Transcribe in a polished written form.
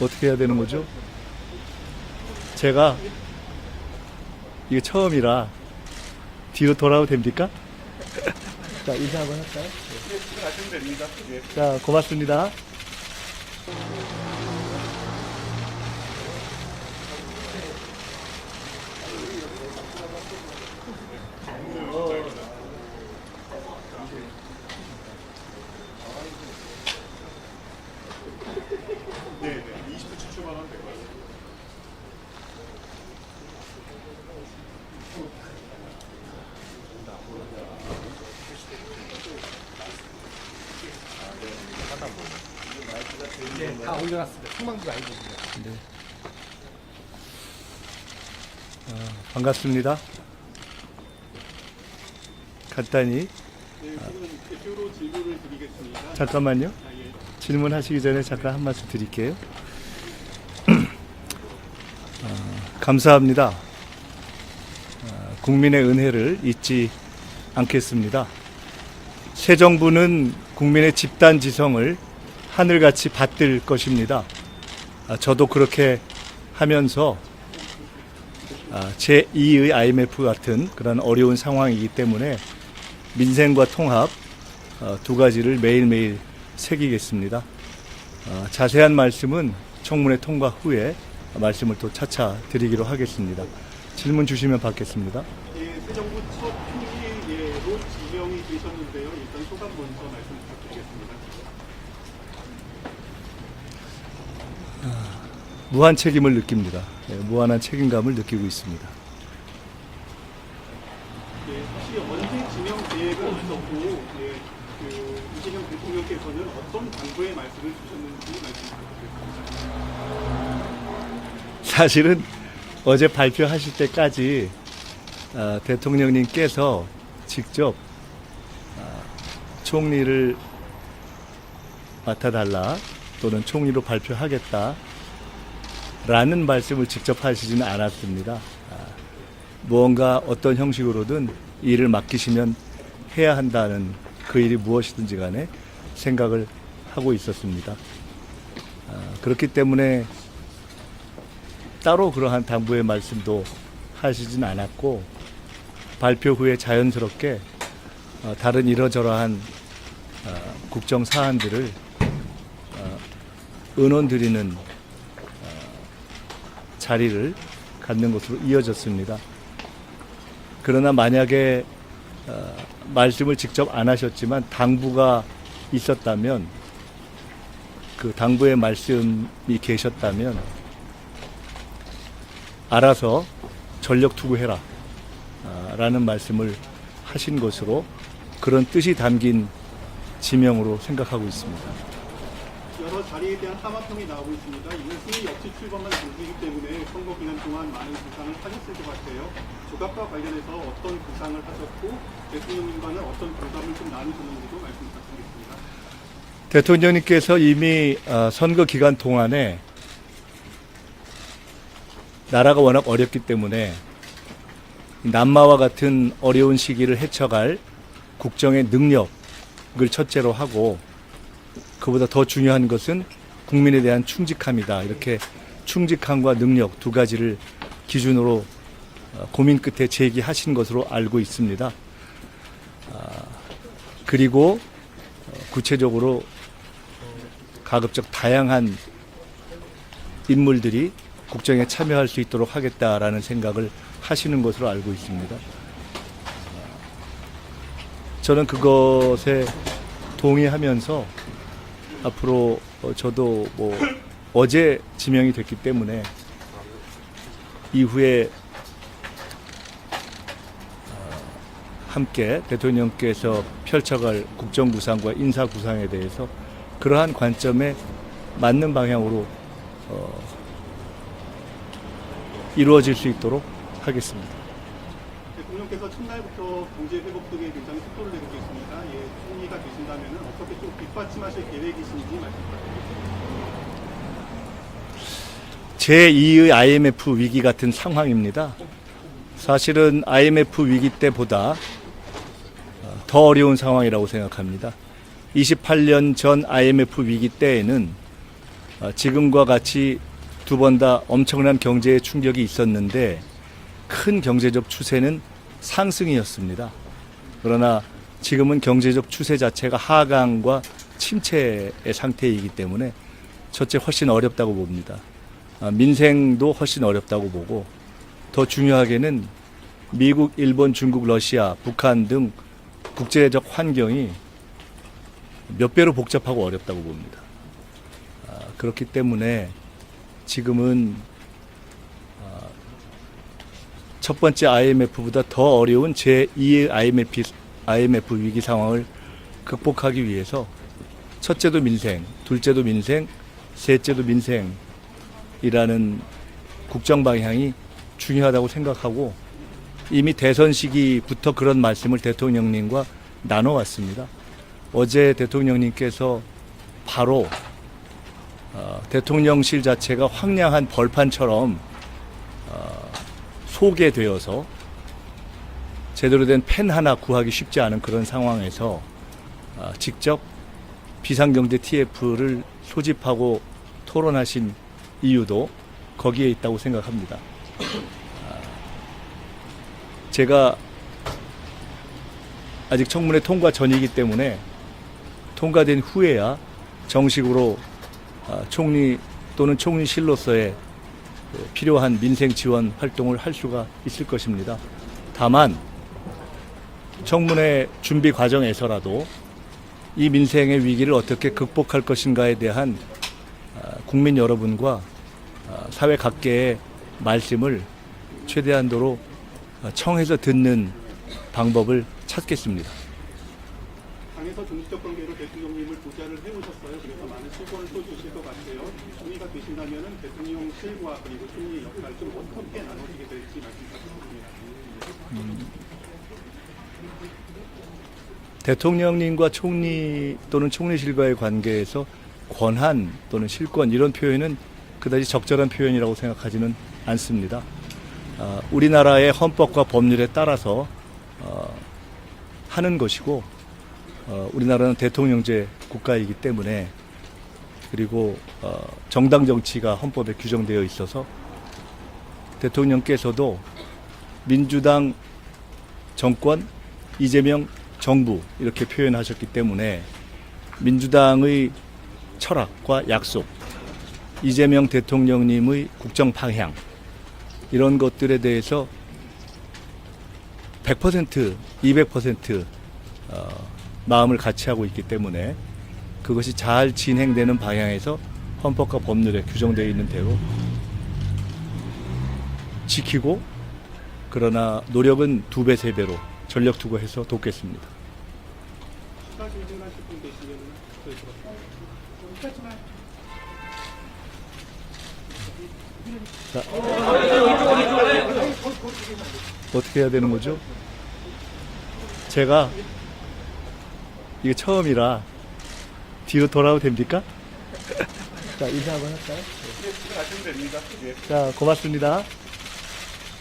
어떻게 해야 되는 거죠? 제가 이게 처음이라 뒤로 돌아도 됩니까? 자, 인사 한번 할까요? 네, 가시면 됩니다. 예. 자, 고맙습니다. 네, 네. 20분 추출만 될 것 같습니다. 네, 다 올려놨습니다. 상방도 알고 있습니다. 반갑습니다. 간단히 네, 지금 대표로 질문을 드리겠습니다. 잠깐만요. 예. 질문하시기 전에 잠깐 한 말씀 드릴게요. 감사합니다. 국민의 은혜를 잊지 않겠습니다. 새 정부는 국민의 집단 지성을 하늘같이 받들 것입니다. 저도 그렇게 하면서 제2의 IMF 같은 그런 어려운 상황이기 때문에 민생과 통합 두 가지를 매일매일 새기겠습니다. 자세한 말씀은 청문회 통과 후에 말씀을 또 차차 드리기로 하겠습니다. 질문 주시면 받겠습니다. 예, 새 정부 첫 총리로 지명이 되셨는데요. 일단 소감 먼저 말씀 부탁드리겠습니다. 무한 책임을 느낍니다. 무한한 책임감을 느끼고 있습니다. 예, 혹시 언제 지명 계획은 있었고, 예, 이재명 대통령께서는 어떤 당부의 말씀을 주셨는지 말씀 부탁드리겠습니다. 사실은 어제 발표하실 때까지 대통령님께서 직접 총리를 맡아달라 또는 총리로 발표하겠다 라는 말씀을 직접 하시지는 않았습니다. 무언가 어떤 형식으로든 일을 맡기시면 해야 한다는 그 일이 무엇이든지 간에 생각을 하고 있었습니다. 그렇기 때문에 따로 그러한 당부의 말씀도 하시진 않았고 발표 후에 자연스럽게 다른 이러저러한 국정 사안들을 의논 드리는 자리를 갖는 것으로 이어졌습니다. 그러나 만약에 말씀을 직접 안 하셨지만 당부가 있었다면 그 당부의 말씀이 계셨다면 알아서 전력 투구해라 라는 말씀을 하신 것으로 그런 뜻이 담긴 지명으로 생각하고 있습니다. 여러 자리에 대한 하마평이 나오고 있습니다. 이는 승리 없이 출범한 정부이기 때문에 선거 기간 동안 많은 구상을 하셨을 것 같아요. 조각과 관련해서 어떤 구상을 하셨고 대통령님과는 어떤 공감을 좀 나누셨는지도 말씀 부탁드리겠습니다. 대통령님께서 이미 선거 기간 동안에 나라가 워낙 어렵기 때문에 남마와 같은 어려운 시기를 헤쳐갈 국정의 능력을 첫째로 하고 그보다 더 중요한 것은 국민에 대한 충직함이다. 이렇게 충직함과 능력 두 가지를 기준으로 고민 끝에 제기하신 것으로 알고 있습니다. 그리고 구체적으로 가급적 다양한 인물들이 국정에 참여할 수 있도록 하겠다라는 생각을 하시는 것으로 알고 있습니다. 저는 그것에 동의하면서 앞으로 저도 어제 지명이 됐기 때문에 이후에 함께 대통령께서 펼쳐갈 국정구상과 인사구상에 대해서 그러한 관점에 맞는 방향으로 이루어질 수 있도록 하겠습니다. 대통령께서 첫날부터 경제 회복 등에 굉장히 속도를 내고 계십니다. 예, 총리가 되신다면 어떻게 좀 뒷받침하실 계획이신지 말씀 부탁드리겠습니다. 제2의 IMF 위기 같은 상황입니다. 사실은 IMF 위기 때보다 더 어려운 상황이라고 생각합니다. 28년 전 IMF 위기 때에는 지금과 같이 두 번 다 엄청난 경제의 충격이 있었는데 큰 경제적 추세는 상승이었습니다. 그러나 지금은 경제적 추세 자체가 하강과 침체의 상태이기 때문에 첫째 훨씬 어렵다고 봅니다. 민생도 훨씬 어렵다고 보고 더 중요하게는 미국, 일본, 중국, 러시아, 북한 등 국제적 환경이 몇 배로 복잡하고 어렵다고 봅니다. 그렇기 때문에 지금은 첫 번째 IMF보다 더 어려운 제2의 IMF 위기 상황을 극복하기 위해서 첫째도 민생, 둘째도 민생, 셋째도 민생이라는 국정 방향이 중요하다고 생각하고 이미 대선 시기부터 그런 말씀을 대통령님과 나눠왔습니다. 어제 대통령님께서 바로 대통령실 자체가 황량한 벌판처럼 소개되어서 제대로 된 펜 하나 구하기 쉽지 않은 그런 상황에서 직접 비상경제 TF를 소집하고 토론하신 이유도 거기에 있다고 생각합니다. 제가 아직 청문회 통과 전이기 때문에 통과된 후에야 정식으로 총리 또는 총리실로서의 필요한 민생 지원 활동을 할 수가 있을 것입니다. 다만 청문회 준비 과정에서라도 이 민생의 위기를 어떻게 극복할 것인가에 대한 국민 여러분과 사회 각계의 말씀을 최대한도로 청해서 듣는 방법을 찾겠습니다. 당에서 중립적 관계로 대통령님을 보좌를 해오셨어요. 그래서 많은 실권을 쏘주실 것 같아요. 총리가 되신다면 대통령실과 그리고 총리 역할 좀 어떻게 나눠지게 될지 말씀 부탁드립니다. 대통령님과 총리 또는 총리실과의 관계에서 권한 또는 실권 이런 표현은 그다지 적절한 표현이라고 생각하지는 않습니다. 우리나라의 헌법과 법률에 따라서 하는 것이고 우리나라는 대통령제 국가이기 때문에 그리고 정당 정치가 헌법에 규정되어 있어서 대통령께서도 민주당 정권, 이재명 정부 이렇게 표현하셨기 때문에 민주당의 철학과 약속, 이재명 대통령님의 국정 방향 이런 것들에 대해서 100%, 200% 마음을 같이 하고 있기 때문에 그것이 잘 진행되는 방향에서 헌법과 법률에 규정되어 있는 대로 지키고 그러나 노력은 2배, 3배로 전력 투구해서 돕겠습니다. 추가 질문하실 분 계시면 저희 자, 어떻게 해야 되는 거죠? 제가 이게 처음이라 뒤로 돌아도 됩니까? 자, 인사 한번 할까요? 지금 하시면 됩니다. 자, 고맙습니다.